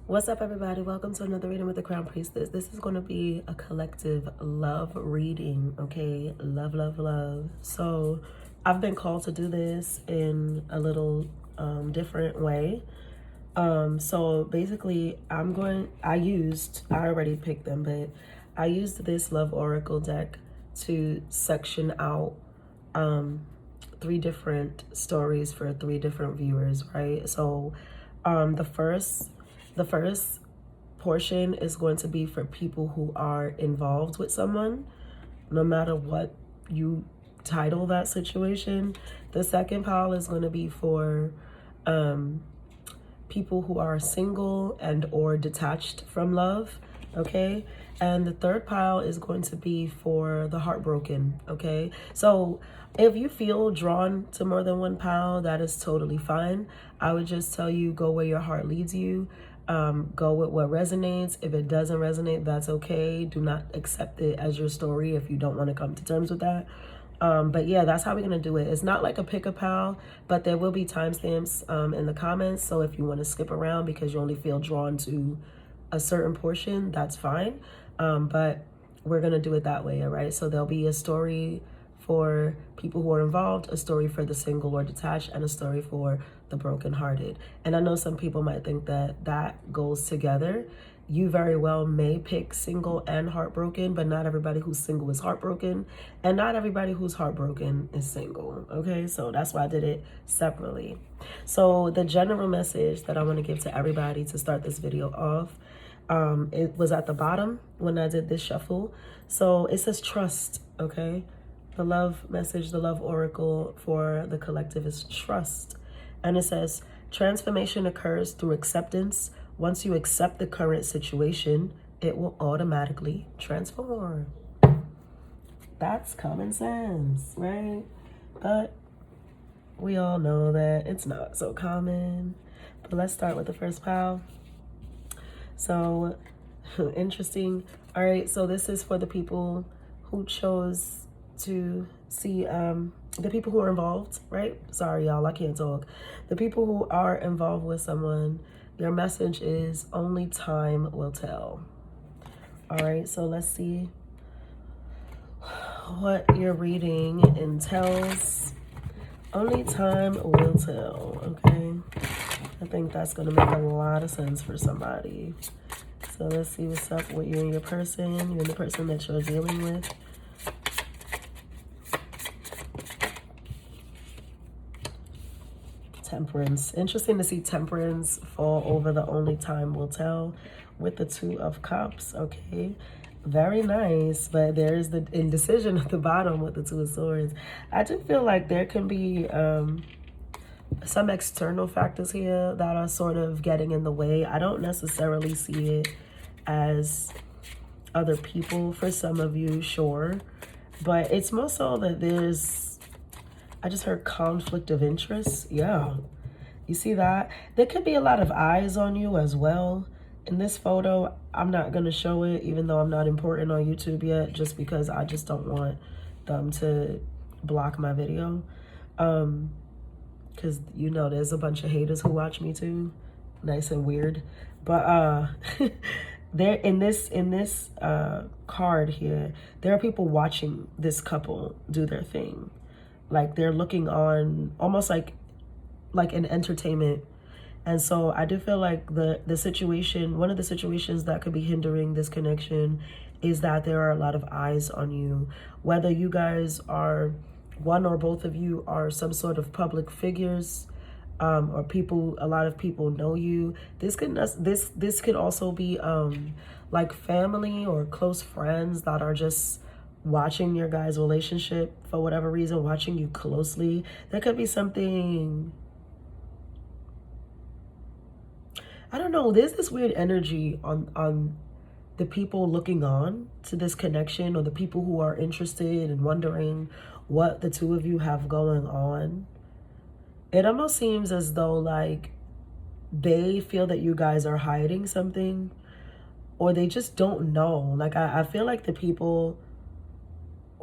What's up, everybody? Welcome to another reading with the Crown Priestess. This is going to be a collective love reading, okay? Love, love, love. So I've been called to do this in a little different way. So basically, I already picked them, but I used this Love Oracle deck to section out three different stories for three different viewers, right? So the first portion is going to be for people who are involved with someone, no matter what you title that situation. The second pile is going to be for people who are single and or detached from love, okay? And the third pile is going to be for the heartbroken, okay? So if you feel drawn to more than one pile, that is totally fine. I would just tell you, go where your heart leads you. Go with what resonates. If it doesn't resonate, that's okay. Do not accept it as your story if you don't want to come to terms with that. But yeah, that's how we're gonna do it. It's not like a pick a pal, but there will be timestamps in the comments. So if you want to skip around because you only feel drawn to a certain portion, that's fine. But we're gonna do it that way, all right? So there'll be a story for people who are involved, a story for the single or detached, and a story for the brokenhearted. And I know some people might think that that goes together. You very well may pick single and heartbroken, but not everybody who's single is heartbroken, and not everybody who's heartbroken is single, okay? So that's why I did it separately. So the general message that I want to give to everybody to start this video off, it was at the bottom when I did this shuffle. So it says trust, okay? The love message, the love oracle for the collective is trust. And it says, transformation occurs through acceptance. Once you accept the current situation, it will automatically transform. That's common sense, right? But we all know that it's not so common. But let's start with the first pile. So, interesting. All right, so this is for the people who chose to see the people who are involved, right? Sorry, y'all, I can't talk. The people who are involved with someone, your message is only time will tell. All right, so let's see what your reading entails. Only time will tell, okay? I think that's going to make a lot of sense for somebody. So let's see what's up with you and your person, you and the person that you're dealing with. Temperance. Interesting to see temperance fall over the only time will tell with the Two of Cups, okay? Very nice, but there is the indecision at the bottom with the Two of Swords. I do feel like there can be some external factors here that are sort of getting in the way. I don't necessarily see it as other people for some of you, sure, but it's more so that I just heard conflict of interest. Yeah, you see that? There could be a lot of eyes on you as well. In this photo, I'm not going to show it, even though I'm not important on YouTube yet, just because I just don't want them to block my video. Because, you know, there's a bunch of haters who watch me too. Nice and weird. But there in this card here, there are people watching this couple do their thing. Like they're looking on almost like an entertainment. And so I do feel like the situation, one of the situations that could be hindering this connection is that there are a lot of eyes on you. Whether you guys are, one or both of you are some sort of public figures, or a lot of people know you. This could also be like family or close friends that are just watching your guys' relationship for whatever reason, watching you closely. There could be something, I don't know, there's this weird energy on the people looking on to this connection, or the people who are interested and wondering what the two of you have going on. It almost seems as though like they feel that you guys are hiding something, or they just don't know. Like I feel like the people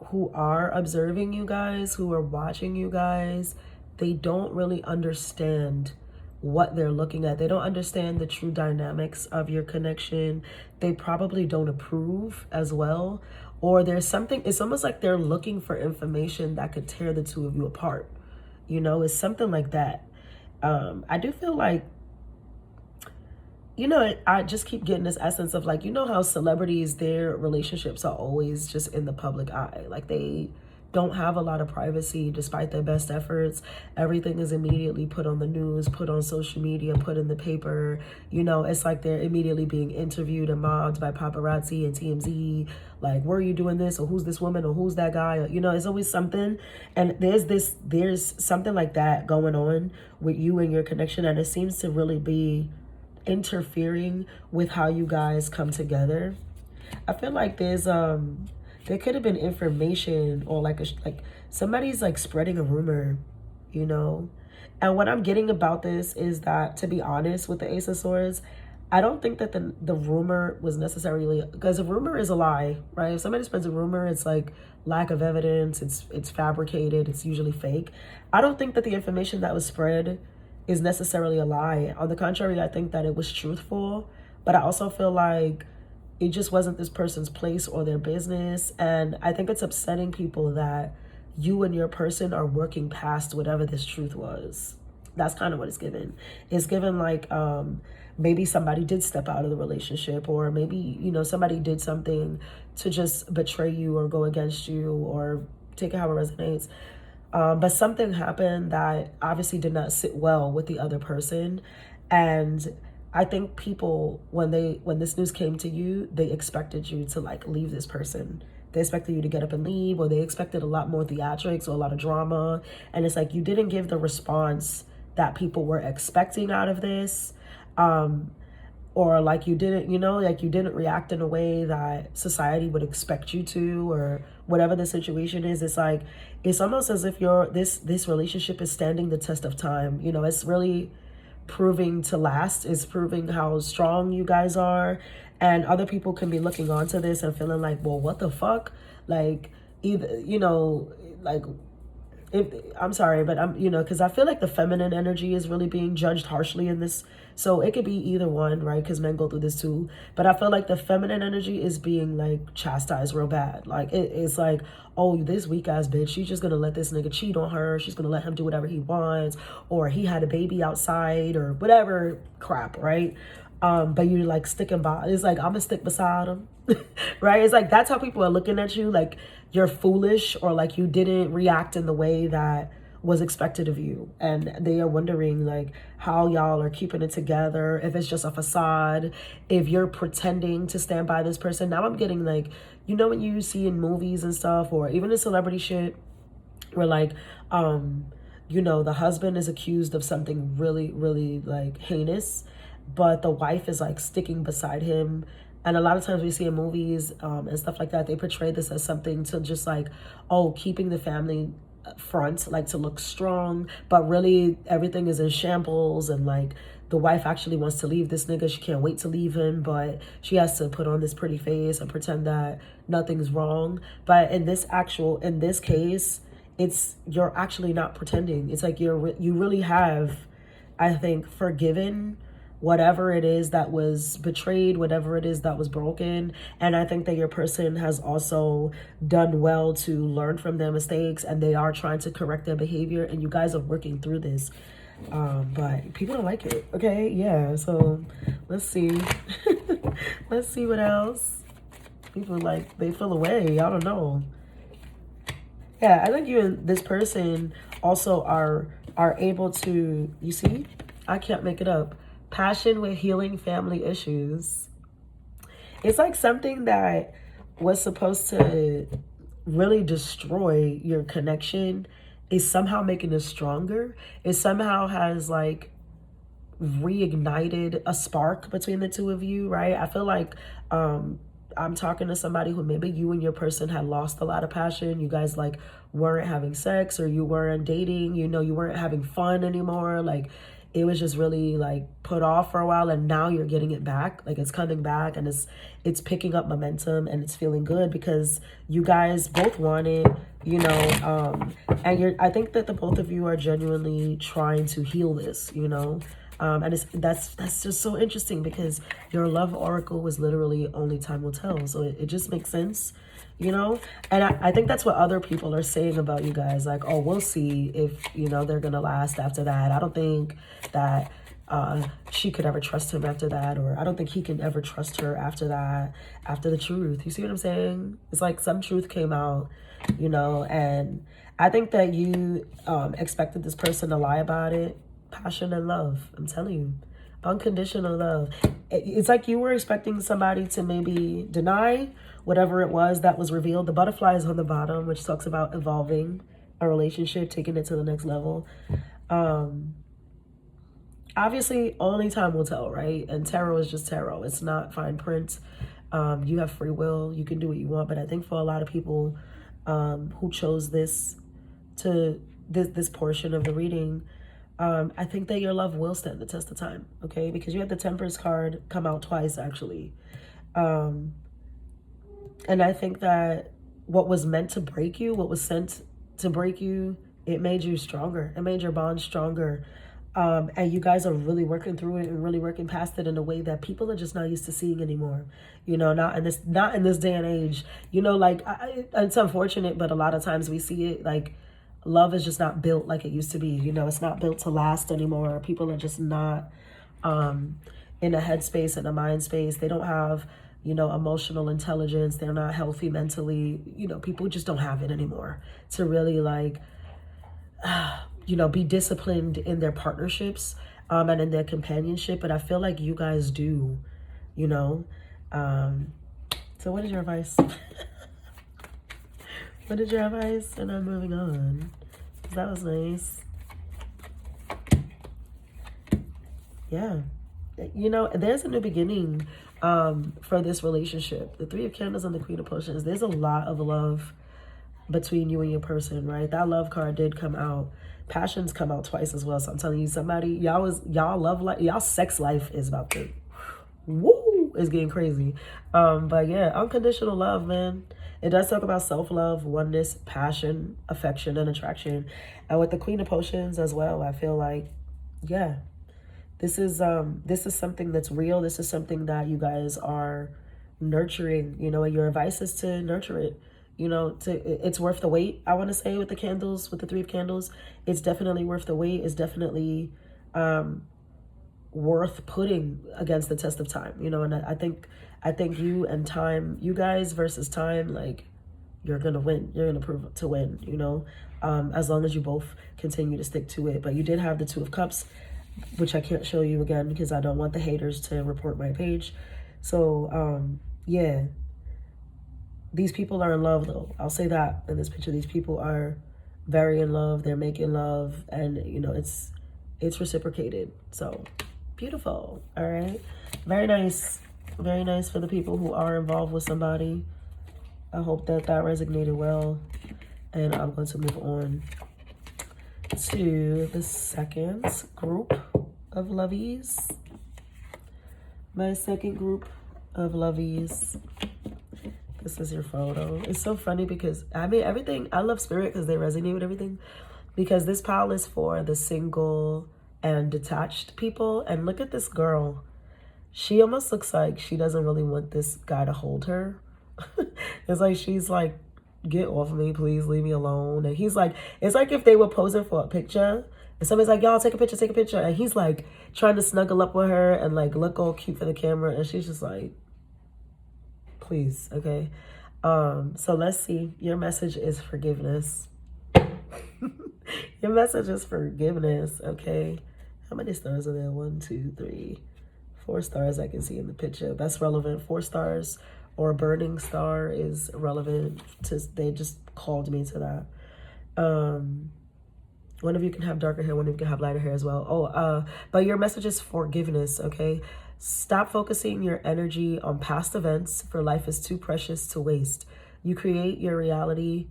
who are observing you guys, who are watching you guys, they don't really understand what they're looking at. They don't understand the true dynamics of your connection. They probably don't approve as well. Or there's something, it's almost like they're looking for information that could tear the two of you apart. You know, it's something like that. I do feel like, you know, I just keep getting this essence of like, you know how celebrities, their relationships are always just in the public eye. Like they don't have a lot of privacy despite their best efforts. Everything is immediately put on the news, put on social media, put in the paper. You know, it's like they're immediately being interviewed and mobbed by paparazzi and TMZ. Like, were you doing this? Or who's this woman? Or who's that guy? Or, you know, it's always something. And there's something like that going on with you and your connection. And it seems to really be interfering with how you guys come together. I feel like there could have been information or like somebody's like spreading a rumor, you know. And what I'm getting about this is that, to be honest, with the Ace of Swords, I don't think that the rumor was necessarily, because a rumor is a lie, right? If somebody spreads a rumor, it's like lack of evidence, it's fabricated, it's usually fake. I don't think that the information that was spread is necessarily a lie. On the contrary, I think that it was truthful, but I also feel like it just wasn't this person's place or their business. And I think it's upsetting people that you and your person are working past whatever this truth was. That's kind of what it's given. It's given like maybe somebody did step out of the relationship, or maybe, you know, somebody did something to just betray you or go against you, or take it how it resonates. But something happened that obviously did not sit well with the other person. And I think people, when this news came to you, they expected you to like leave this person. They expected you to get up and leave, or they expected a lot more theatrics or a lot of drama. And it's like, you didn't give the response that people were expecting out of this. Or like you didn't, you know, like you didn't react in a way that society would expect you to, or whatever the situation is. It's like, it's almost as if this relationship is standing the test of time. You know, it's really proving to last. It's proving how strong you guys are. And other people can be looking onto this and feeling like, well, what the fuck? Like, either, you know, like, I'm sorry, but you know, because I feel like the feminine energy is really being judged harshly in this. So it could be either one, right? Because men go through this too. But I feel like the feminine energy is being like chastised real bad. Like it's like, oh, this weak ass bitch, she's just gonna let this nigga cheat on her. She's gonna let him do whatever he wants, or he had a baby outside, or whatever crap, right? But you're like sticking by. It's like, I'm gonna stick beside him, right? It's like, that's how people are looking at you. Like you're foolish, or like you didn't react in the way that was expected of you. And they are wondering like how y'all are keeping it together, if it's just a facade, if you're pretending to stand by this person. Now I'm getting like, you know, when you see in movies and stuff, or even in celebrity shit, where like, you know, the husband is accused of something really, really like heinous, but the wife is like sticking beside him. And a lot of times we see in movies and stuff like that, they portray this as something to just like, oh, keeping the family front, like to look strong, but really everything is in shambles. And like the wife actually wants to leave this nigga. She can't wait to leave him, but she has to put on this pretty face and pretend that nothing's wrong. But in this case, you're actually not pretending. It's like you really have, I think, forgiven whatever it is that was betrayed, whatever it is that was broken. And I think that your person has also done well to learn from their mistakes, and they are trying to correct their behavior, and you guys are working through this. But people don't like it. Okay, yeah, so let's see. Let's see what else. People like, they feel away. I don't know. Yeah, I think you and this person also are able to, you see, I can't make it up. Passion with healing family issues. It's like something that was supposed to really destroy your connection is somehow making it stronger. It somehow has like reignited a spark between the two of you, right? I feel like I'm talking to somebody who maybe you and your person had lost a lot of passion. You guys like weren't having sex, or you weren't dating, you know, you weren't having fun anymore. Like it was just really like put off for a while, and now you're getting it back. Like it's coming back, and it's picking up momentum, and it's feeling good because you guys both want it, you know, and I think that the both of you are genuinely trying to heal this, you know. And that's just so interesting because your love oracle was literally only time will tell. So it just makes sense, you know? And I think that's what other people are saying about you guys. Like, oh, we'll see if, you know, they're going to last after that. I don't think that she could ever trust him after that. Or I don't think he can ever trust her after that, after the truth. You see what I'm saying? It's like some truth came out, you know, and I think that you expected this person to lie about it. Passion and love, I'm telling you. Unconditional love. It's like you were expecting somebody to maybe deny whatever it was that was revealed. The butterfly is on the bottom, which talks about evolving a relationship, taking it to the next level. Obviously, only time will tell, right? And tarot is just tarot. It's not fine print. You have free will. You can do what you want. But I think for a lot of people who chose this portion of the reading, I think that your love will stand the test of time, okay? Because you had the Temperance card come out twice, actually. And I think that what was meant to break you, what was sent to break you, it made you stronger. It made your bond stronger. And you guys are really working through it and really working past it in a way that people are just not used to seeing anymore. You know, not in this day and age. You know, like, it's unfortunate, but a lot of times we see it like, love is just not built like it used to be. You know, it's not built to last anymore. People are just not in a headspace, in a mind space. They don't have, you know, emotional intelligence. They're not healthy mentally. You know, people just don't have it anymore to really like, you know, be disciplined in their partnerships and in their companionship. But I feel like you guys do, you know. So what is your advice? What is your advice? And I'm moving on. That was nice. Yeah. You know, there's a new beginning for this relationship. The Three of Candles and the Queen of Potions. There's a lot of love between you and your person, right? That love card did come out. Passions come out twice as well. So I'm telling you, somebody, y'all love life, y'all sex life is about to, woo, is getting crazy. But yeah, unconditional love, man. It does talk about self-love, oneness, passion, affection, and attraction. And with the Queen of Potions as well, I feel like, yeah, this is something that's real. This is something that you guys are nurturing, you know, and your advice is to nurture it. You know, it's worth the wait, I want to say, with the candles, with the Three of Candles. It's definitely worth the wait. It's definitely worth putting against the test of time, you know. And I think you and time, you guys versus time, like, you're gonna win. You're gonna prove to win, you know, as long as you both continue to stick to it. But you did have the Two of Cups, which I can't show you again because I don't want the haters to report my page. So yeah, these people are in love, though. I'll say that in this picture. These people are very in love. They're making love, and you know, it's reciprocated. So beautiful. All right, very nice for the people who are involved with somebody. I hope that resonated well, and I'm going to move on to the second group of lovies. My second group of lovies. This is your photo. It's so funny because, I mean, everything, I love Spirit because they resonate with everything. Because this pile is for the single and detached people. And look at this girl. She almost looks like she doesn't really want this guy to hold her. It's like she's like, get off of me, please, leave me alone. And he's like, it's like if they were posing for a picture. And somebody's like, y'all, take a picture. And he's like trying to snuggle up with her and like look all cute for the camera. And she's just like, please, okay? So let's see. Your message is forgiveness. Your message is forgiveness, okay? How many stars are there? 1, 2, 3, 4 stars I can see in the picture. That's relevant. 4 stars or a burning star is relevant. They just called me to that. One of you can have darker hair, one of you can have lighter hair as well. But your message is forgiveness, okay? Stop focusing your energy on past events, for life is too precious to waste. You create your reality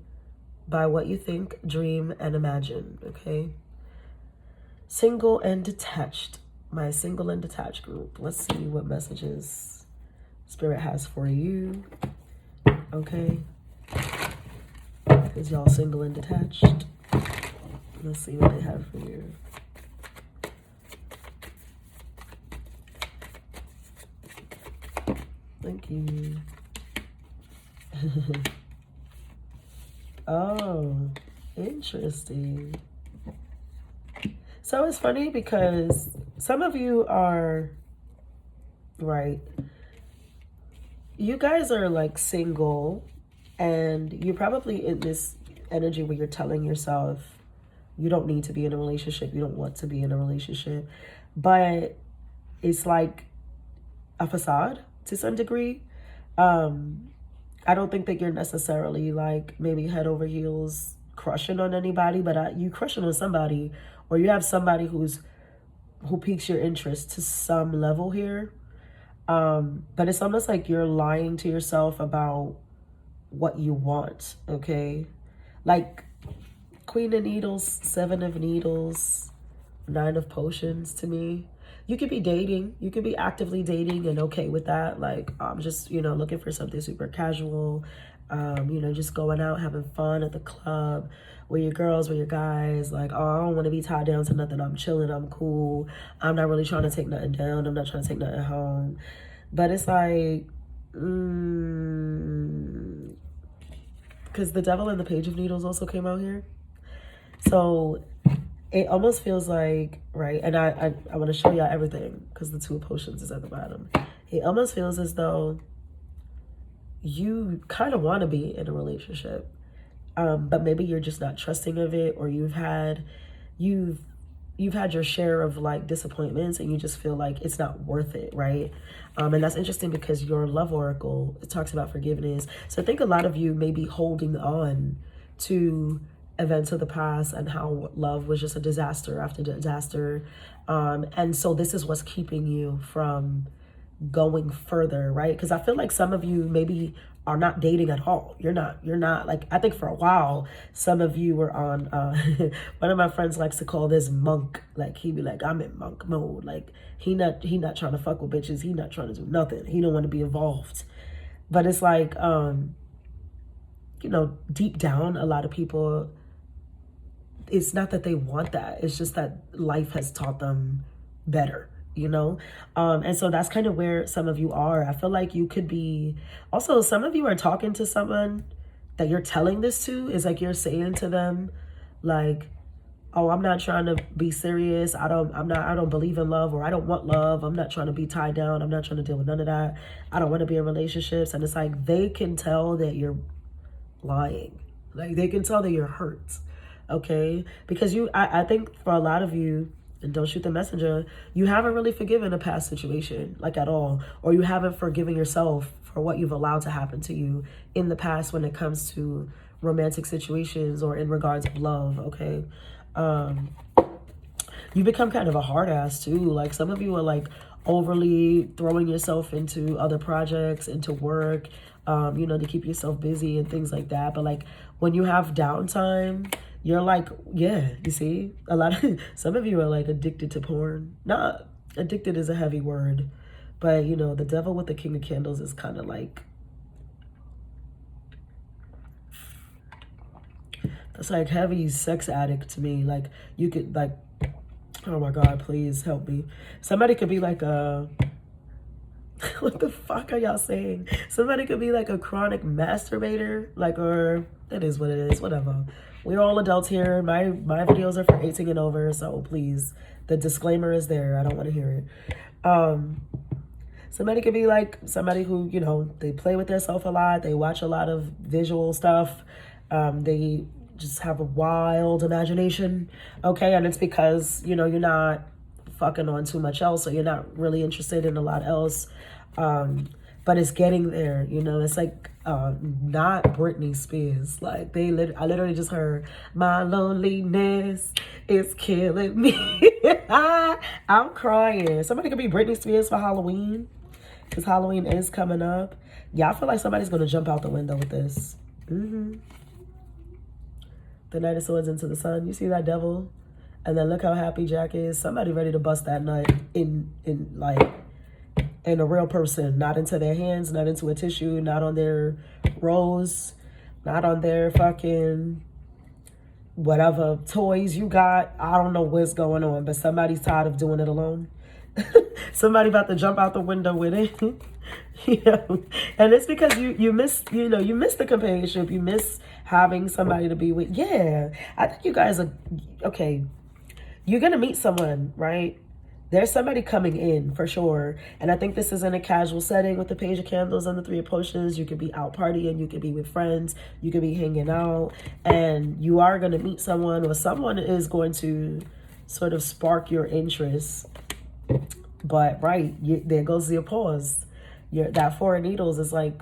by what you think, dream, and imagine, okay? Single and detached. My single and detached group. Let's see what messages Spirit has for you, okay? Is y'all single and detached? Let's see what they have for you. Thank you. Oh, interesting. So it's funny because some of you are, right, you guys are like single and you're probably in this energy where you're telling yourself you don't need to be in a relationship, you don't want to be in a relationship, but it's like a facade to some degree. I don't think that you're necessarily like maybe head over heels crushing on anybody, but you crushing on somebody, or you have somebody who piques your interest to some level here. But it's almost like you're lying to yourself about what you want, okay? Like Queen of Needles, Seven of Needles, Nine of Potions to me. You could be dating. You could be actively dating and okay with that. Like, I'm just, looking for something super casual. Just going out, having fun at the club with your girls, with your guys. Like, oh, I don't want to be tied down to nothing. I'm chilling. I'm cool. I'm not really trying to take nothing down. I'm not trying to take nothing home. But it's like, because the Devil and the Page of Needles also came out here. So it almost feels like, right, and I want to show y'all everything because the Two of Potions is at the bottom. It almost feels as though you kind of want to be in a relationship, but maybe you're just not trusting of it, or you've had your share of like disappointments and you just feel like it's not worth it, right? And that's interesting because your love oracle, it talks about forgiveness. So I think a lot of you may be holding on to events of the past and how love was just a disaster after disaster. And so this is what's keeping you from going further, right? Because I feel like some of you maybe are not dating at all. You're not like, I think for a while, some of you were on, one of my friends likes to call this monk. Like he'd be like, I'm in monk mode. Like he not trying to fuck with bitches. He not trying to do nothing. He don't want to be involved. But it's like, deep down, a lot of people, it's not that they want that. It's just that life has taught them better, and so that's kind of where some of you are. I feel like you could be, also some of you are talking to someone that you're telling this to. Is like you're saying to them like, oh, I'm not trying to be serious. I don't believe in love, or I don't want love. I'm not trying to be tied down. I'm not trying to deal with none of that. I don't want to be in relationships. And it's like they can tell that you're lying. Like they can tell that you're hurt. Okay, because I think for a lot of you, and don't shoot the messenger, you haven't really forgiven a past situation, like at all, or you haven't forgiven yourself for what you've allowed to happen to you in the past when it comes to romantic situations or in regards of love. Okay, you become kind of a hard ass too. Like some of you are like overly throwing yourself into other projects, into work, to keep yourself busy and things like that. But like when you have downtime, you're like, yeah, you see, some of you are like addicted to porn. Not addicted is a heavy word, but the Devil with the King of Candles is kind of like, that's like heavy sex addict to me. Like you could like, oh my God, please help me. Somebody could be like a, what the fuck are y'all saying? Somebody could be like a chronic masturbator, like, or it is what it is, whatever. We're all adults here. My videos are for 18 and over, so please, the disclaimer is there. I don't want to hear it. Somebody could be like somebody who, they play with themselves a lot. They watch a lot of visual stuff. They just have a wild imagination, okay? And it's because, you're not fucking on too much else, so you're not really interested in a lot else. But it's getting there, it's like not Britney Spears. Like I literally just heard, my loneliness is killing me. I'm crying. Somebody could be Britney Spears for Halloween, because Halloween is coming up. Yeah, I feel like somebody's gonna jump out the window with this. The Knight of Swords into the Sun. You see that Devil? And then look how happy Jack is. Somebody ready to bust that nut in a real person, not into their hands, not into a tissue, not on their rose, not on their fucking whatever toys you got. I don't know what's going on, but somebody's tired of doing it alone. Somebody about to jump out the window with it. And it's because you miss, you miss the companionship. You miss having somebody to be with. Yeah, I think you guys are, okay, you're going to meet someone, right? There's somebody coming in for sure. And I think this is in a casual setting with the Page of Candles and the Three of Potions. You could be out partying. You could be with friends. You could be hanging out. And you are going to meet someone, or someone is going to sort of spark your interest. But, right, there goes your pause. That Four of Needles is like,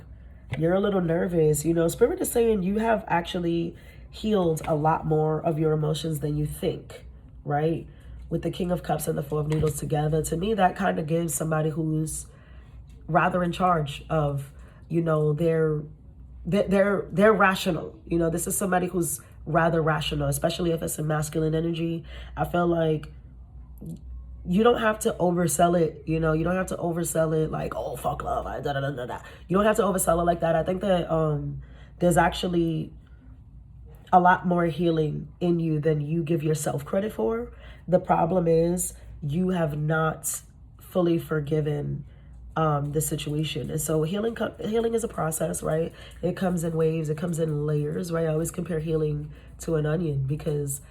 you're a little nervous. Spirit is saying you have actually healed a lot more of your emotions than you think, right? With the King of Cups and the Four of Needles together, to me, that kind of gives somebody who's rather in charge of, they're rational. This is somebody who's rather rational, especially if it's a masculine energy. I feel like you don't have to oversell it. You don't have to oversell it like, oh, fuck love. You don't have to oversell it like that. I think that there's actually a lot more healing in you than you give yourself credit for. The problem is you have not fully forgiven the situation. And so healing is a process, right? It comes in waves. It comes in layers, right? I always compare healing to an onion, because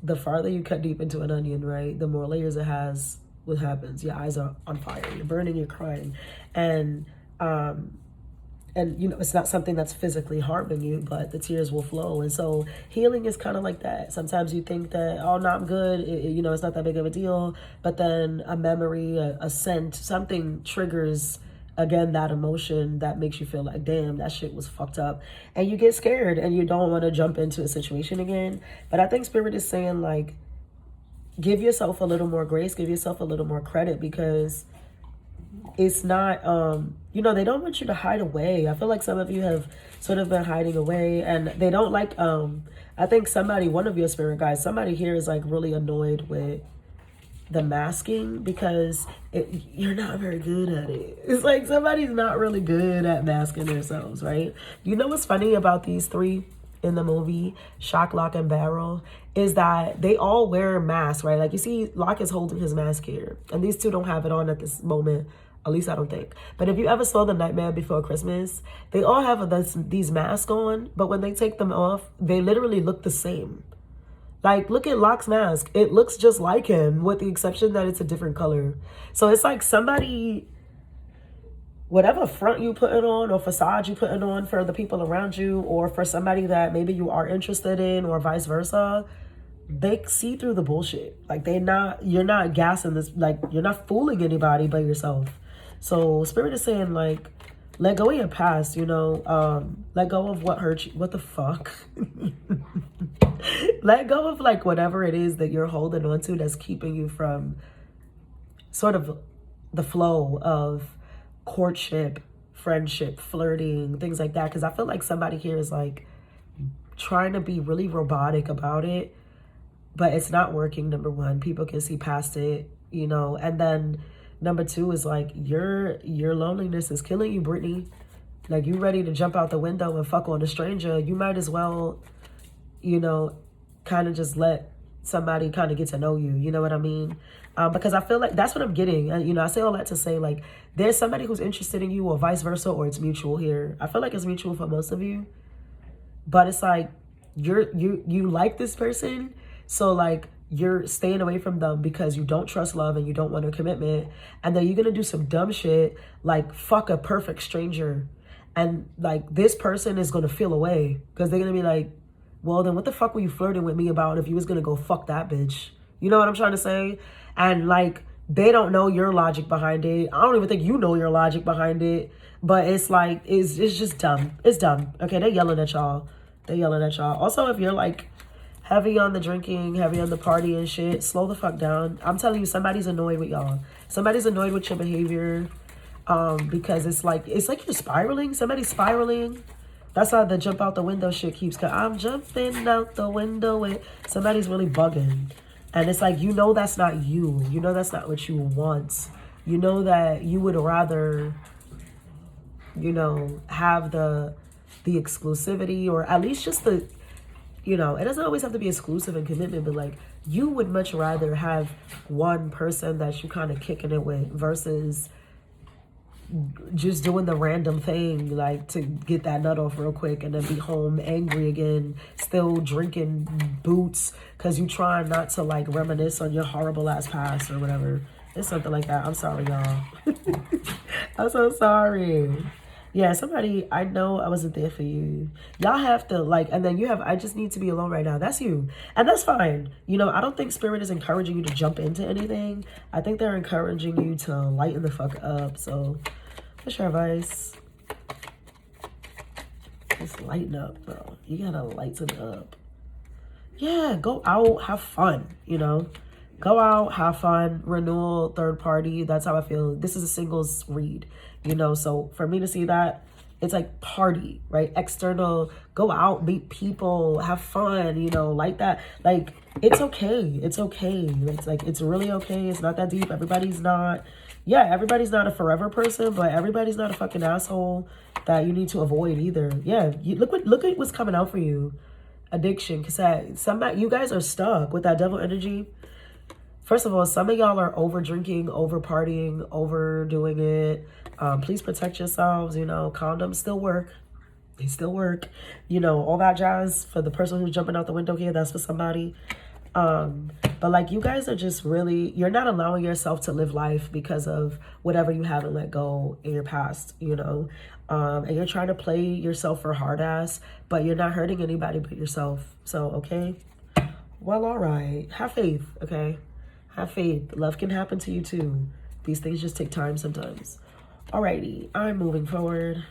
the farther you cut deep into an onion, right, the more layers it has. What happens? Your eyes are on fire. You're burning. You're crying. And it's not something that's physically harming you, but the tears will flow. And so healing is kind of like that. Sometimes you think that, oh, no, I'm good. It's not that big of a deal. But then a memory, a scent, something triggers, again, that emotion that makes you feel like, damn, that shit was fucked up. And you get scared and you don't want to jump into a situation again. But I think Spirit is saying, like, give yourself a little more grace, give yourself a little more credit, because it's not, they don't want you to hide away. I feel like some of you have sort of been hiding away, and they don't like, I think one of your spirit guides, somebody here is like really annoyed with the masking, because you're not very good at it. It's like somebody's not really good at masking themselves, right? What's funny about these three in the movie, Shock, Lock, and Barrel, is that they all wear masks, right? Like, you see, Lock is holding his mask here, and these two don't have it on at this moment. At least I don't think. But if you ever saw The Nightmare Before Christmas, they all have these masks on, but when they take them off, they literally look the same. Like, look at Locke's mask. It looks just like him, with the exception that it's a different color. So it's like somebody, whatever front you putting on or facade you putting on for the people around you, or for somebody that maybe you are interested in, or vice versa, they see through the bullshit. Like, you're not gassing this, like, you're not fooling anybody but yourself. So Spirit is saying, like, let go of your past, let go of what hurt you. What the fuck? Let go of, like, whatever it is that you're holding on to that's keeping you from sort of the flow of courtship, friendship, flirting, things like that. Because I feel like somebody here is, like, trying to be really robotic about it, but it's not working. Number one, people can see past it, and then number two is, like, your loneliness is killing you, Brittany. Like, you ready to jump out the window and fuck on a stranger. You might as well, kind of just let somebody kind of get to know you. You know what I mean? Because I feel like that's what I'm getting. I say all that to say, like, there's somebody who's interested in you, or vice versa, or it's mutual here. I feel like it's mutual for most of you. But it's like, you like this person, so, like, you're staying away from them because you don't trust love and you don't want a commitment. And then you're going to do some dumb shit like fuck a perfect stranger. And, like, this person is going to feel away because they're going to be like, well, then what the fuck were you flirting with me about if you was going to go fuck that bitch? You know what I'm trying to say? And, like, they don't know your logic behind it. I don't even think you know your logic behind it. But it's like, it's just dumb. It's dumb. Okay, they're yelling at y'all. Also, if you're, like, heavy on the drinking, heavy on the party and shit, slow the fuck down. I'm telling you, somebody's annoyed with y'all. Somebody's annoyed with your behavior, because it's like you're spiraling. Somebody's spiraling. That's how the jump out the window shit keeps coming. I'm jumping out the window and somebody's really bugging. And it's like, that's not you. That's not what you want. That you would rather, have the exclusivity, or at least just the, it doesn't always have to be exclusive and commitment, but, like, you would much rather have one person that you kind of kicking it with versus just doing the random thing, like to get that nut off real quick and then be home angry again, still drinking boots because you try not to like reminisce on your horrible ass past or whatever. It's something like that. I'm sorry, y'all. I'm so sorry. Yeah, somebody, I know I wasn't there for you. Y'all have to like, and then you have, I just need to be alone right now. That's you. And that's fine. You know, I don't think Spirit is encouraging you to jump into anything. I think they're encouraging you to lighten the fuck up. So what's your advice? Just lighten up, bro. You gotta lighten up. Yeah, go out, have fun, you know. Go out, have fun, renewal, third party. That's how I feel. This is a singles read, you know. So for me to see that, it's like party, right? External, go out, meet people, have fun, you know, like that. Like, it's okay. It's okay. It's like, it's really okay. It's not that deep. Everybody's not a forever person, but everybody's not a fucking asshole that you need to avoid either. Yeah, look at what's coming out for you. Addiction, because you guys are stuck with that devil energy. First of all, some of y'all are over drinking, over partying, overdoing it. Please protect yourselves. You know, condoms still work. They still work. You know, all that jazz. For the person who's jumping out the window here, that's for somebody. But like, you guys are just really, you're not allowing yourself to live life because of whatever you haven't let go in your past, you know. And you're trying to play yourself for hard ass, but you're not hurting anybody but yourself. So, okay. Well, all right. Have faith, okay? Have faith. Love can happen to you too. These things just take time sometimes. Alrighty, I'm moving forward.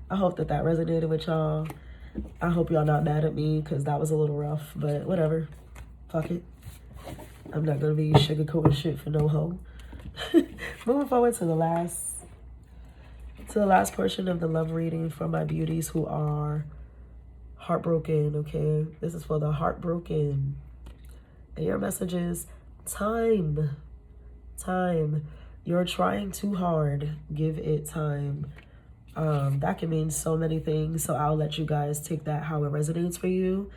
I hope that resonated with y'all. I hope y'all not mad at me because that was a little rough, but whatever. Fuck it. I'm not gonna be sugarcoating shit for no hoe. Moving forward to the last portion of the love reading for my beauties who are heartbroken. Okay, this is for the heartbroken, and your message is time. You're trying too hard. Give it time. That can mean so many things, so I'll let you guys take that how it resonates for you.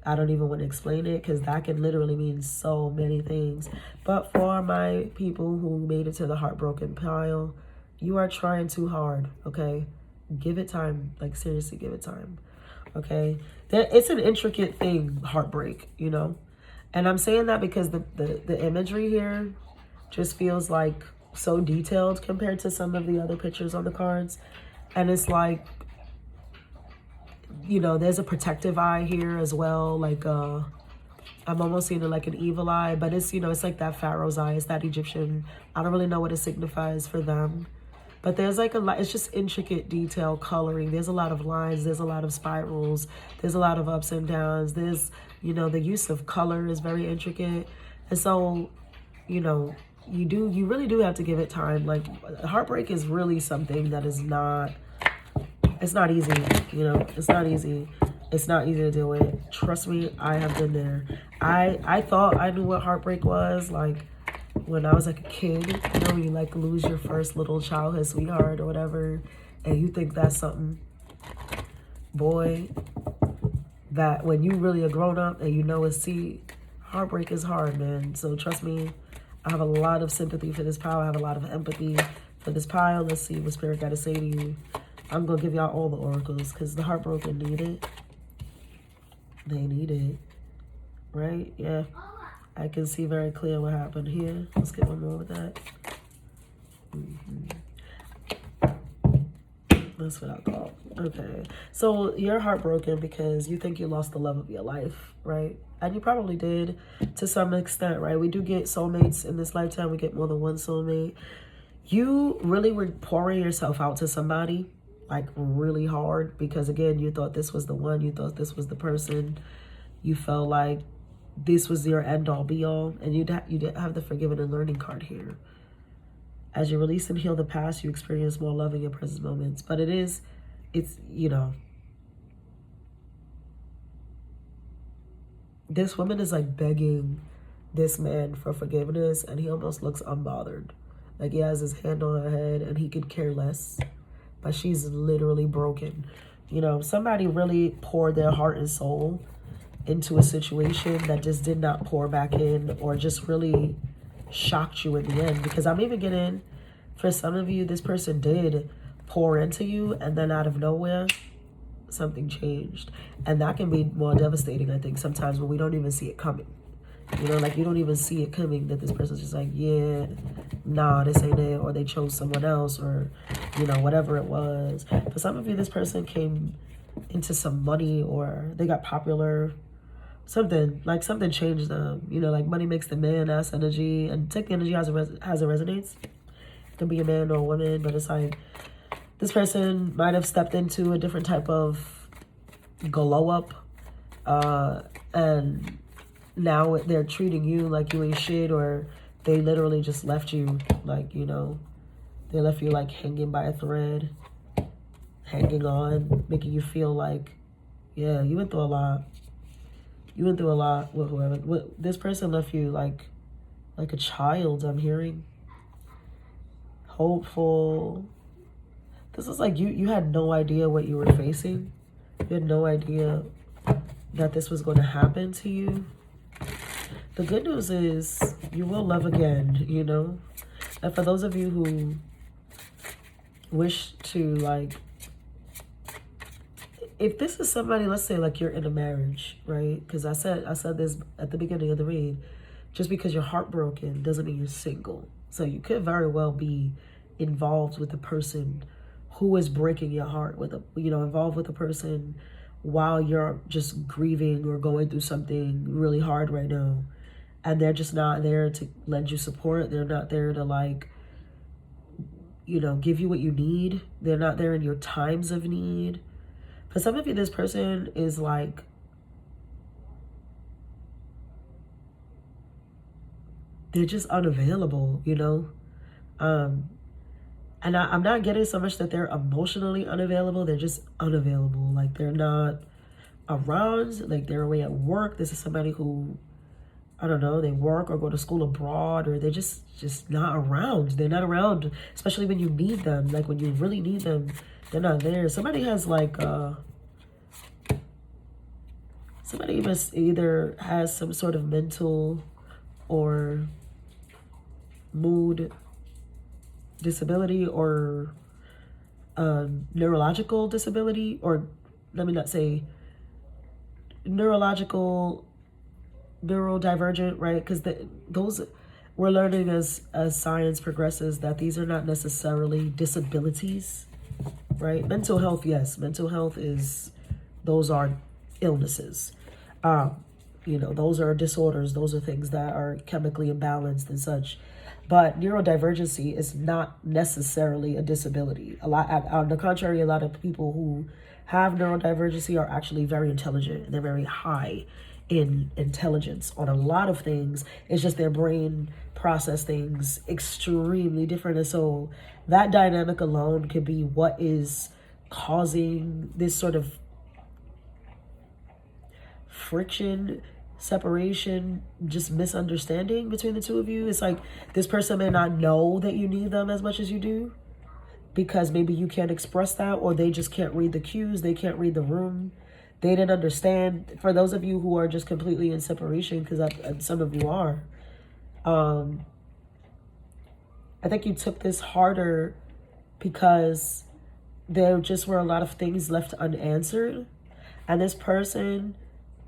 I don't even want to explain it because that can literally mean so many things. But for my people who made it to the heartbroken pile, you are trying too hard, okay? Give it time. Like, seriously, give it time, okay? It's an intricate thing, heartbreak, you know? And I'm saying that because the imagery here just feels like so detailed compared to some of the other pictures on the cards. And it's like, you know, there's a protective eye here as well. Like, I'm almost seeing it like an evil eye, but it's, you know, it's like that Pharaoh's eye. It's that Egyptian. I don't really know what it signifies for them. But there's like a lot, it's just intricate detail coloring. There's a lot of lines. There's a lot of spirals. There's a lot of ups and downs. There's, you know, the use of color is very intricate. And so, you know, you really do have to give it time. Like, heartbreak is really something that is not, it's not easy, you know, it's not easy. It's not easy to deal with. Trust me, I have been there. I thought I knew what heartbreak was, like, when I was like a kid, you know, when you like lose your first little childhood sweetheart or whatever, and you think that's something. Boy, that when you really are grown up and you know it's heartbreak is hard, man. So trust me, I have a lot of sympathy for this pile. I have a lot of empathy for this pile. Let's see what Spirit got to say to you. I'm going to give y'all all the oracles because the heartbroken need it. They need it. Right? Yeah. I can see very clear what happened here. Let's get one more with that. That's what I thought. Okay. So you're heartbroken because you think you lost the love of your life, right? And you probably did to some extent, right? We do get soulmates in this lifetime. We get more than one soulmate. You really were pouring yourself out to somebody, like really hard, because again, you thought this was the one. You thought this was the person. You felt like this was your end all be all, and you didn't have the forgiven and learning card here. As you release and heal the past, you experience more love in your present moments. But it's, you know, this woman is like begging this man for forgiveness, and he almost looks unbothered. Like he has his hand on her head and he could care less. But she's literally broken. You know, somebody really poured their heart and soul into a situation that just did not pour back in, or just really shocked you in the end. Because I'm even getting, for some of you, this person did pour into you, and then out of nowhere, something changed. And that can be more devastating, I think, sometimes, when we don't even see it coming. You know, like, you don't even see it coming, that this person's just like, yeah, nah, this ain't it, or they chose someone else, or, you know, whatever it was. For some of you, this person came into some money, or they got popular, something changed them. You know, like, money makes the man ass energy, and take the energy as it resonates. It can be a man or a woman, but it's like, this person might have stepped into a different type of glow up, and now they're treating you like you ain't shit, or they literally just left you, like, you know, they left you like hanging by a thread, hanging on, making you feel like, yeah, you went through a lot. You went through a lot with whoever. This person left you like a child, I'm hearing. Hopeful. This is like you had no idea what you were facing. You had no idea that this was going to happen to you. The good news is you will love again, you know? And for those of you who wish to, like, if this is somebody, let's say, like, you're in a marriage, right? Because I said this at the beginning of the read. Just because you're heartbroken doesn't mean you're single. So you could very well be involved with a person who is breaking your heart, with a, you know, involved with a person while you're just grieving or going through something really hard right now. And they're just not there to lend you support. They're not there to, like, you know, give you what you need. They're not there in your times of need. For some of you, this person is like, they're just unavailable, you know? And I'm not getting so much that they're emotionally unavailable. They're just unavailable. Like, they're not around. Like, they're away at work. This is somebody who, I don't know, they work or go to school abroad, or they're just not around. They're not around, especially when you need them. Like, when you really need them, they're not there. Somebody has, like, somebody must either has some sort of mental or mood disability, or neurological disability, or let me not say neurological, neurodivergent, right? Because those, we're learning as science progresses that these are not necessarily disabilities, right? Mental health, yes, mental health is, those are illnesses. You know, those are disorders. Those are things that are chemically imbalanced and such. But neurodivergency is not necessarily a disability. On the contrary, a lot of people who have neurodivergency are actually very intelligent, and they're very high in intelligence on a lot of things. It's just their brain process things extremely different. And so that dynamic alone could be what is causing this sort of friction, separation, just misunderstanding between the two of you. It's like this person may not know that you need them as much as you do, because maybe you can't express that, or they just can't read the cues. They can't read the room. They didn't understand. For those of you who are just completely in separation, because some of you are, I think you took this harder because there just were a lot of things left unanswered, and this person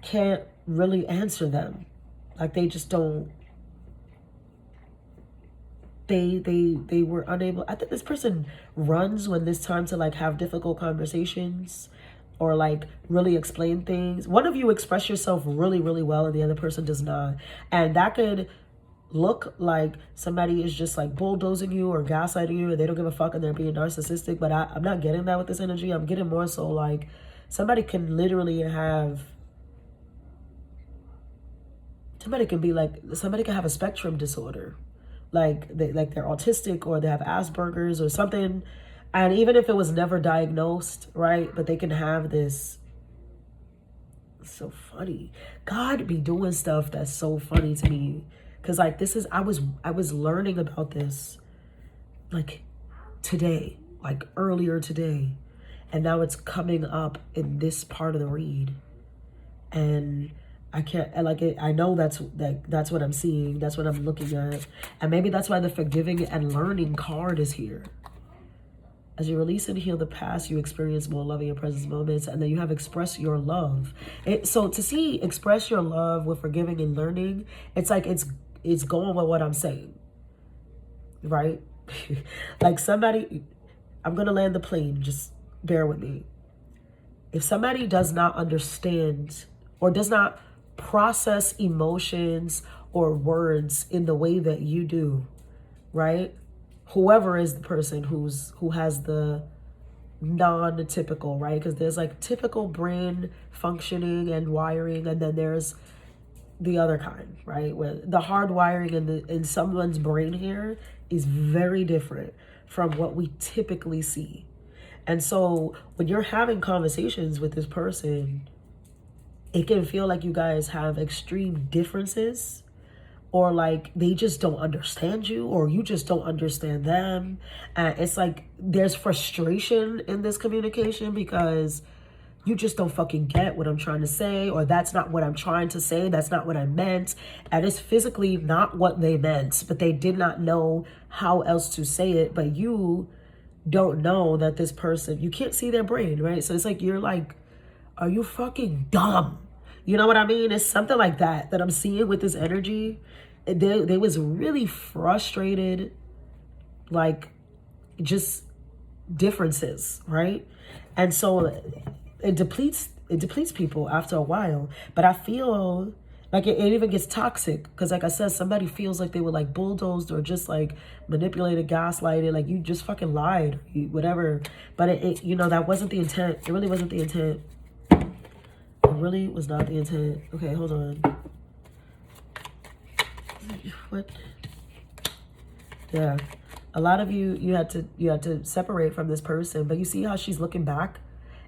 can't really answer them. Like, they just don't, they were unable. I think this person runs when it's time to, like, have difficult conversations, or, like, really explain things. One of you express yourself really, really well, and the other person does not. And that could look like somebody is just, like, bulldozing you or gaslighting you, and they don't give a fuck, and they're being narcissistic. But I'm not getting that with this energy. I'm getting more so, like, somebody can literally have, somebody can have a spectrum disorder. Like, they're autistic, or they have Asperger's or something. And even if it was never diagnosed, right? But they can have this. It's so funny. God be doing stuff that's so funny to me. Because, like, this is, I was learning about this, like, today, like, earlier today. And now it's coming up in this part of the read. And I can't, I know that's what I'm seeing. That's what I'm looking at. And maybe that's why the forgiving and learning card is here. As you release and heal the past, you experience more love in your present moments, and then you have express your love. So to see express your love with forgiving and learning, it's like it's going with what I'm saying, right? Like somebody, I'm gonna land the plane. Just bear with me. If somebody does not understand or does not process emotions or words in the way that you do, right? Whoever is the person who has the non-typical, right? Because there's like typical brain functioning and wiring, and then there's the other kind, right? Where the hard wiring in someone's brain here is very different from what we typically see. And so when you're having conversations with this person, it can feel like you guys have extreme differences, or like they just don't understand you, or you just don't understand them. And it's like there's frustration in this communication because you just don't fucking get what I'm trying to say, or that's not what I'm trying to say, that's not what I meant. And it's physically not what they meant, but they did not know how else to say it. But you don't know that this person, you can't see their brain, right? So it's like you're like, are you fucking dumb? You know what I mean? It's something like that I'm seeing with this energy. They was really frustrated, like just differences, right? And so it depletes people after a while. But I feel like it even gets toxic because, like I said, somebody feels like they were like bulldozed or just like manipulated, gaslighted, like you just fucking lied, whatever. But it that wasn't the intent. It really wasn't the intent. It really was not the intent. Okay, hold on. What? Yeah, a lot of you had to separate from this person, but you see how she's looking back?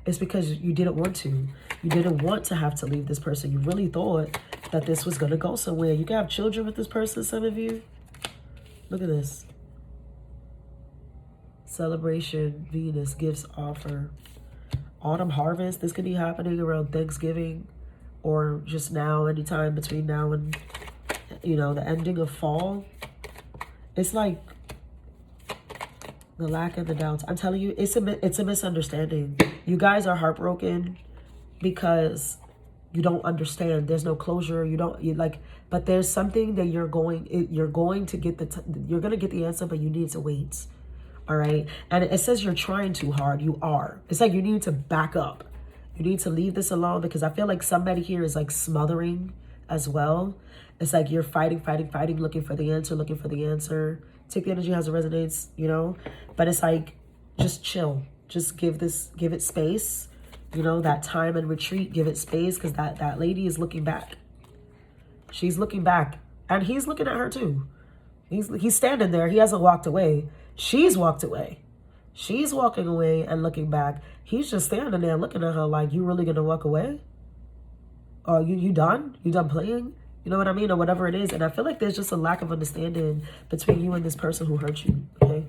It's because you didn't want to. You didn't want to have to leave this person. You really thought that this was gonna go somewhere. You can have children with this person, some of you. Look at this. Celebration, Venus, gifts, offer. Autumn harvest. This could be happening around Thanksgiving or just now, anytime between now and the ending of fall. It's like the lack of the doubts. I'm telling you, it's a misunderstanding. You guys are heartbroken because you don't understand. There's no closure. But there's something that you're going to get you're going to get the answer, but you need to wait. All right. And it says you're trying too hard. You are. It's like you need to back up. You need to leave this alone, because I feel like somebody here is like smothering as well. It's like you're fighting, looking for the answer. Take the energy as it resonates, but it's like, just chill. Just give it space, that time and retreat, give it space, because that lady is looking back. She's looking back, and he's looking at her too. He's standing there. He hasn't walked away. She's walked away. She's walking away and looking back. He's just standing there looking at her like, you really gonna walk away? Or you done? You done playing? You know what I mean? Or whatever it is. And I feel like there's just a lack of understanding between you and this person who hurt you. Okay.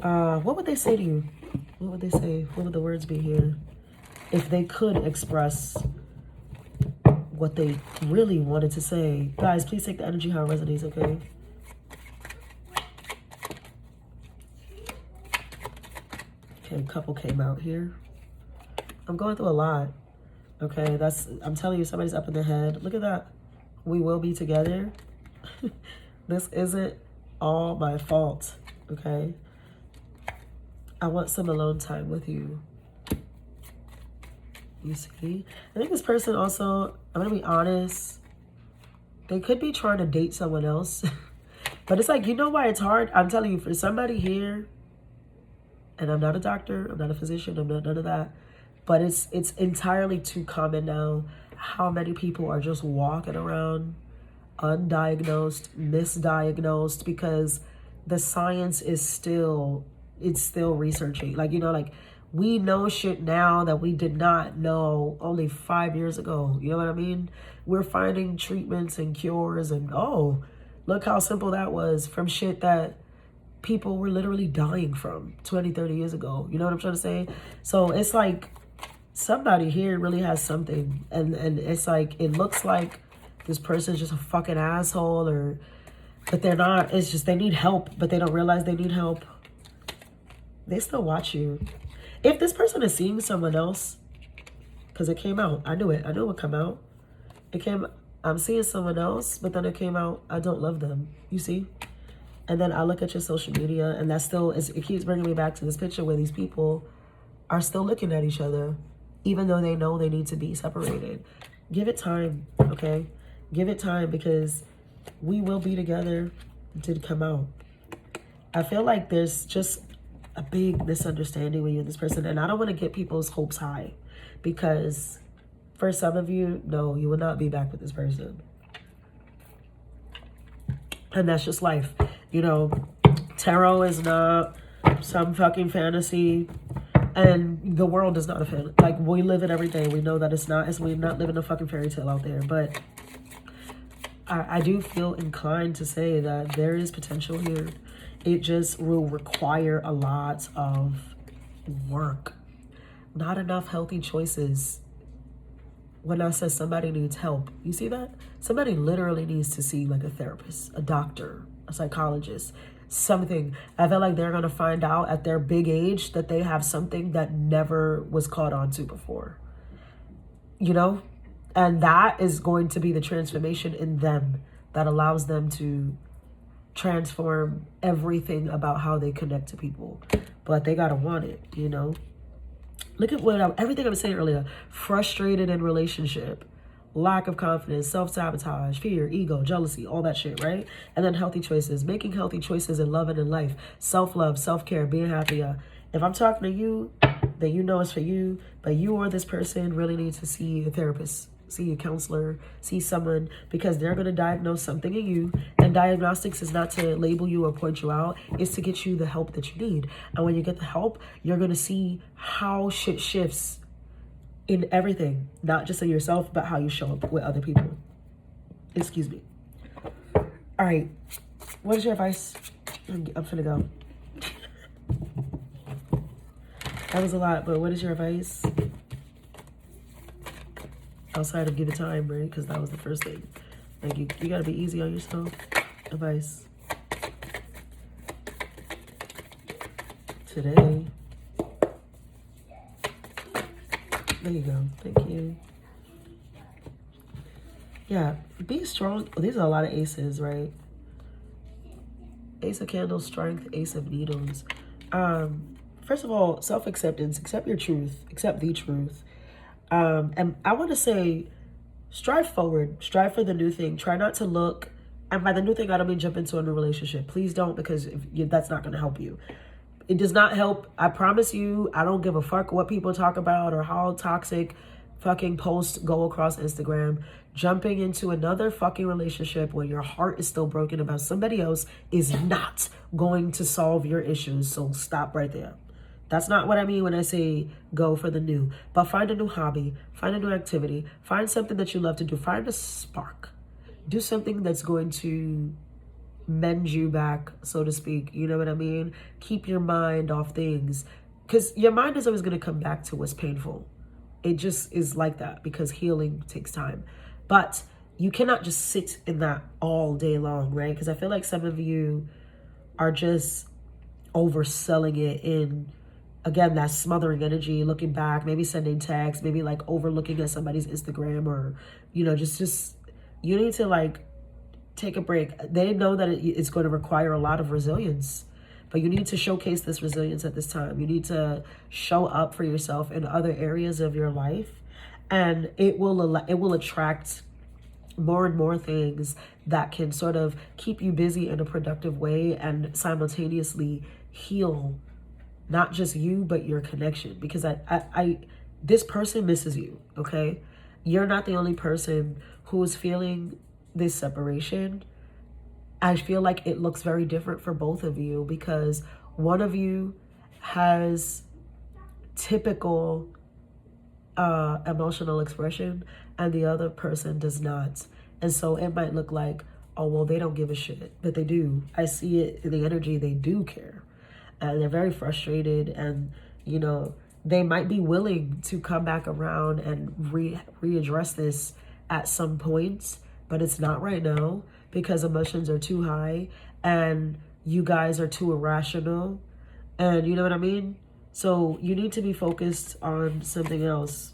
What would they say to you? What would they say? What would the words be here? If they could express what they really wanted to say. Guys, please take the energy how it resonates, okay? Okay, a couple came out here. I'm going through a lot. Okay, I'm telling you, somebody's up in the head. Look at that. We will be together. This isn't all my fault, okay? I want some alone time with you. You see? I think this person also, I'm going to be honest, they could be trying to date someone else. But it's like, you know why it's hard? I'm telling you, for somebody here, and I'm not a doctor, I'm not a physician, I'm not none of that, but it's entirely too common now how many people are just walking around undiagnosed, misdiagnosed, because the science is still researching. Like, we know shit now that we did not know only 5 years ago. You know what I mean? We're finding treatments and cures, and oh, look how simple that was, from shit that people were literally dying from 20, 30 years ago. You know what I'm trying to say? So it's like, somebody here really has something, and it's like, it looks like this person's just a fucking asshole, or, but they're not. It's just they need help, but they don't realize they need help. They still watch you. If this person is seeing someone else, because it came out, I knew it would come out. I'm seeing someone else, but then it came out, I don't love them, you see? And then I look at your social media, and that still it keeps bringing me back to this picture where these people are still looking at each other, even though they know they need to be separated. Give it time, okay? Give it time, because we will be together. It did come out. I feel like there's just a big misunderstanding with you and this person, and I don't want to get people's hopes high, because for some of you, no, you will not be back with this person. And that's just life. You know, tarot is not some fucking fantasy, and the world is not a fantasy. Like, we live it every day. We know that it's not. We're not living a fucking fairy tale out there. But I do feel inclined to say that there is potential here. It just will require a lot of work. Not enough healthy choices. When I said somebody needs help, you see that? Somebody literally needs to see like a therapist, a doctor, a psychologist, something. I feel like they're going to find out at their big age that they have something that never was caught on to before. You know? And that is going to be the transformation in them that allows them to transform everything about how they connect to people. But they got to want it, you know? Look at everything I was saying earlier. Frustrated in relationship, lack of confidence, self-sabotage, fear, ego, jealousy, all that shit, right? And then healthy choices, making healthy choices in love and in life, self-love, self-care, being happy. If I'm talking to you, then you know it's for you, but you or this person really need to see a therapist, see a counselor, see someone, because they're going to diagnose something in you. And diagnostics is not to label you or point you out. It's to get you the help that you need. And when you get the help, you're going to see how shit shifts in everything, not just in yourself, but how you show up with other people. Excuse me. All right. What is your advice? I'm finna go. That was a lot, but what is your advice? Outside of give it time, right? Because that was the first thing. Like, you got to be easy on yourself. Advice. Today. There you go. Thank you. Yeah. Be strong. Oh, these are a lot of aces, right? Ace of Candles, Strength, Ace of Needles. First of all, self-acceptance. Accept your truth. Accept the truth. And I want to say, strive forward, strive for the new thing. Try not to look, and by the new thing, I don't mean jump into a new relationship. Please don't, because that's not going to help you. It does not help. I promise you, I don't give a fuck what people talk about or how toxic fucking posts go across Instagram. Jumping into another fucking relationship when your heart is still broken about somebody else is not going to solve your issues. So stop right there. That's not what I mean when I say go for the new. But find a new hobby, find a new activity, find something that you love to do, find a spark. Do something that's going to mend you back, so to speak. You know what I mean? Keep your mind off things, because your mind is always going to come back to what's painful. It just is like that, because healing takes time. But you cannot just sit in that all day long, right? Because I feel like some of you are just overselling it in, again, that smothering energy, looking back, maybe sending texts, maybe like overlooking at somebody's Instagram, or, you know, just you need to like take a break. They know that it's going to require a lot of resilience, but you need to showcase this resilience at this time. You need to show up for yourself in other areas of your life, and it will attract more and more things that can sort of keep you busy in a productive way and simultaneously heal not just you, but your connection. Because this person misses you, okay? You're not the only person who is feeling this separation. I feel like it looks very different for both of you, because one of you has typical emotional expression and the other person does not. And so it might look like, oh, well, they don't give a shit, but they do. I see it in the energy. They do care. And they're very frustrated, and, you know, they might be willing to come back around and readdress this at some point, but it's not right now because emotions are too high and you guys are too irrational. And you know what I mean? So you need to be focused on something else.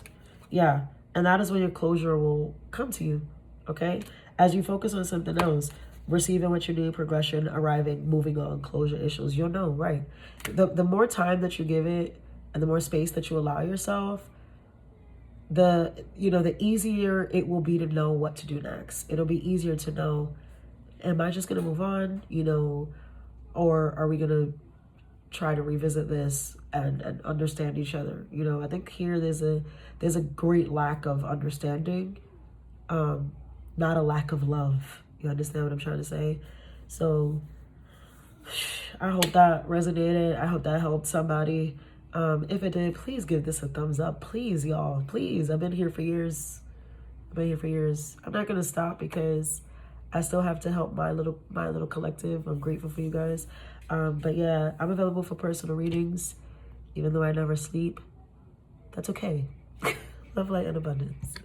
Yeah. And that is when your closure will come to you. Okay? As you focus on something else, receiving what you need, progression, arriving, moving on, closure issues, you'll know, right? The more time that you give it and the more space that you allow yourself, the easier it will be to know what to do next. It'll be easier to know, am I just going to move on, or are we going to try to revisit this and understand each other? I think here there's a great lack of understanding, not a lack of love. You understand what I'm trying to say? So I hope that resonated. I hope that helped somebody. If it did, please give this a thumbs up. Please, y'all. Please. I've been here for years. I'm not gonna stop because I still have to help my little collective. I'm grateful for you guys. But yeah, I'm available for personal readings, even though I never sleep. That's okay. Love, light, and abundance.